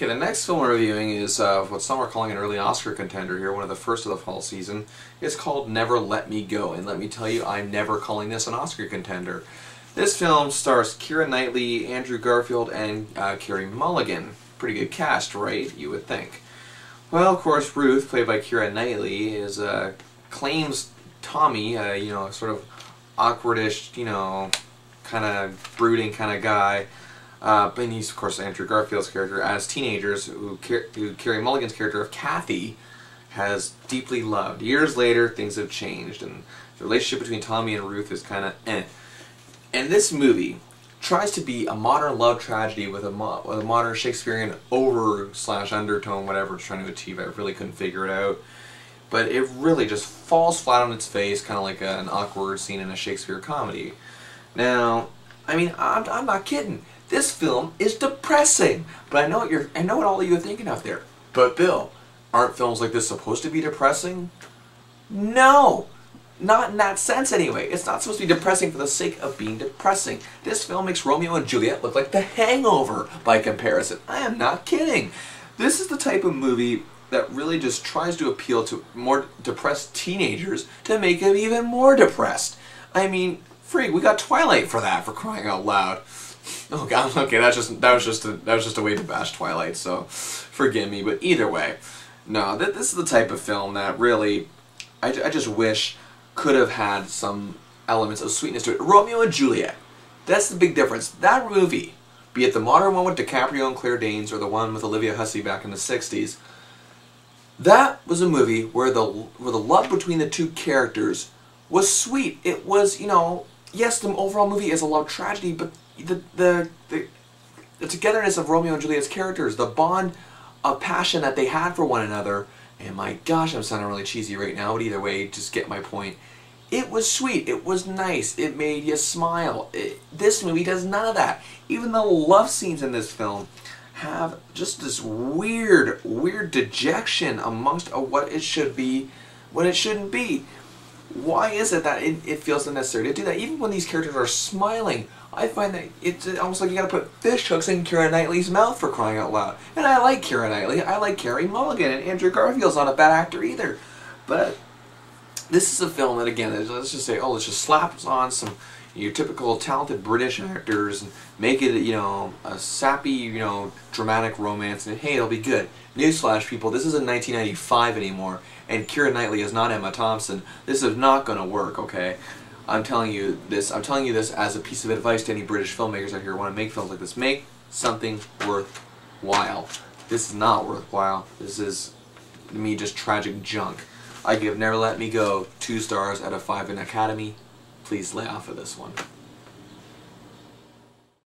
Okay, the next film we're reviewing is what some are calling an early Oscar contender here, one of the first of the fall season. It's called Never Let Me Go, and let me tell you, I'm never calling this an Oscar contender. This film stars Keira Knightley, Andrew Garfield, and Carey Mulligan. Pretty good cast, right? You would think. Well, of course, Ruth, played by Keira Knightley, claims Tommy, sort of awkwardish, kind of brooding kind of guy. And he's, of course, Andrew Garfield's character, as teenagers, who Carey Mulligan's character of Kathy has deeply loved. Years later, things have changed, and the relationship between Tommy and Ruth is kind of eh. And this movie tries to be a modern love tragedy with a modern Shakespearean over/undertone, whatever it's trying to achieve. I really couldn't figure it out. But it really just falls flat on its face, kind of like an awkward scene in a Shakespeare comedy. Now, I mean, I'm not kidding. This film is depressing, but I know what all of you are thinking out there. But Bill, aren't films like this supposed to be depressing? No, not in that sense anyway. It's not supposed to be depressing for the sake of being depressing. This film makes Romeo and Juliet look like The Hangover by comparison. I am not kidding. This is the type of movie that really just tries to appeal to more depressed teenagers to make them even more depressed. I mean, freak, we got Twilight for that, for crying out loud. Oh god, okay, that was just a way to bash Twilight, so forgive me, but either way, no, this is the type of film that really, I just wish could have had some elements of sweetness to it. Romeo and Juliet, that's the big difference. That movie, be it the modern one with DiCaprio and Claire Danes, or the one with Olivia Hussey back in the 60s, that was a movie where the love between the two characters was sweet. It was, yes, the overall movie is a love tragedy, but the togetherness of Romeo and Juliet's characters, the bond of passion that they had for one another, and my gosh, I'm sounding really cheesy right now, but either way, just get my point. It was sweet, it was nice, it made you smile. This movie does none of that. Even the love scenes in this film have just this weird dejection amongst what it should be, what it shouldn't be. Why is it that it feels unnecessary to do that? Even when these characters are smiling, I find that it's almost like you gotta put fish hooks in Keira Knightley's mouth, for crying out loud. And I like Keira Knightley, I like Carey Mulligan, and Andrew Garfield's not a bad actor either. But this is a film that, again, let's just say, let's just slap on some your typical talented British actors and make it, a sappy, dramatic romance, and hey, it'll be good. Newsflash, people, this isn't 1995 anymore, and Keira Knightley is not Emma Thompson. This is not going to work, okay? I'm telling you this as a piece of advice to any British filmmakers out here who want to make films like this. Make something worthwhile. This is not worthwhile. This is, to me, just tragic junk. I give Never Let Me Go 2 stars out of 5 in Academy. Please lay off of this one.